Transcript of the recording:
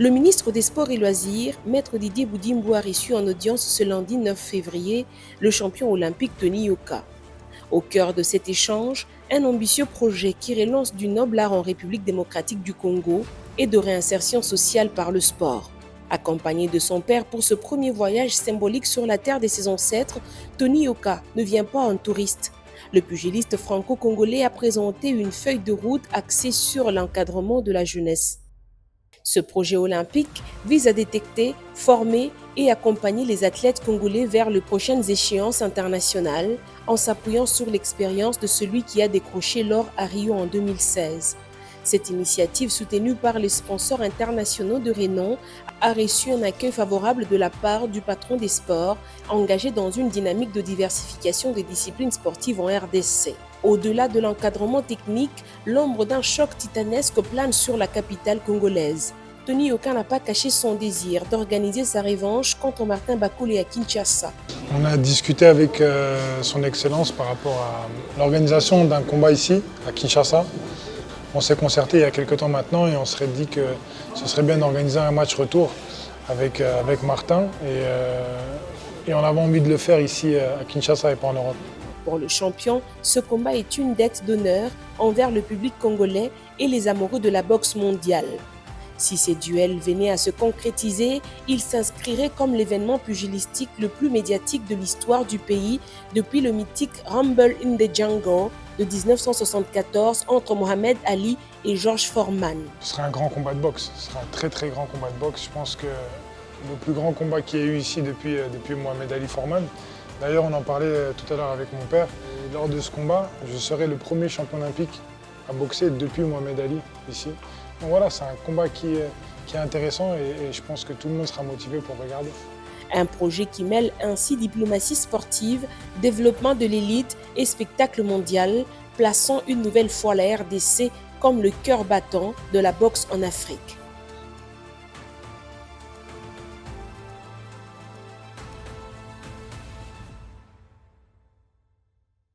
Le ministre des Sports et Loisirs, Maître Didier Boudimbo, a reçu en audience ce lundi 9 février le champion olympique Tony Yoka. Au cœur de cet échange, un ambitieux projet qui relance du noble art en République démocratique du Congo et de réinsertion sociale par le sport. Accompagné de son père pour ce premier voyage symbolique sur la terre de ses ancêtres, Tony Yoka ne vient pas en touriste. Le pugiliste franco-congolais a présenté une feuille de route axée sur l'encadrement de la jeunesse. Ce projet olympique vise à détecter, former et accompagner les athlètes congolais vers les prochaines échéances internationales en s'appuyant sur l'expérience de celui qui a décroché l'or à Rio en 2016. Cette initiative, soutenue par les sponsors internationaux de renom, a reçu un accueil favorable de la part du patron des sports, engagé dans une dynamique de diversification des disciplines sportives en RDC. Au-delà de l'encadrement technique, l'ombre d'un choc titanesque plane sur la capitale congolaise. Tony Yoka n'a pas caché son désir d'organiser sa revanche contre Martin Bakouli à Kinshasa. On a discuté avec son Excellence par rapport à l'organisation d'un combat ici, à Kinshasa. On s'est concerté il y a quelques temps maintenant et on serait dit que ce serait bien d'organiser un match retour avec Martin. Et on avait envie de le faire ici à Kinshasa et pas en Europe. Pour le champion, ce combat est une dette d'honneur envers le public congolais et les amoureux de la boxe mondiale. Si ces duels venaient à se concrétiser, ils s'inscriraient comme l'événement pugilistique le plus médiatique de l'histoire du pays depuis le mythique Rumble in the Jungle de 1974 entre Mohamed Ali et George Foreman. Ce sera un grand combat de boxe, ce sera un très très grand combat de boxe. Je pense que le plus grand combat qu'il y a eu ici depuis Mohamed Ali Foreman. D'ailleurs, on en parlait tout à l'heure avec mon père. Et lors de ce combat, je serai le premier champion olympique à boxer depuis Mohamed Ali ici. Donc voilà, c'est un combat qui est intéressant et je pense que tout le monde sera motivé pour regarder. Un projet qui mêle ainsi diplomatie sportive, développement de l'élite et spectacle mondial, plaçant une nouvelle fois la RDC comme le cœur battant de la boxe en Afrique.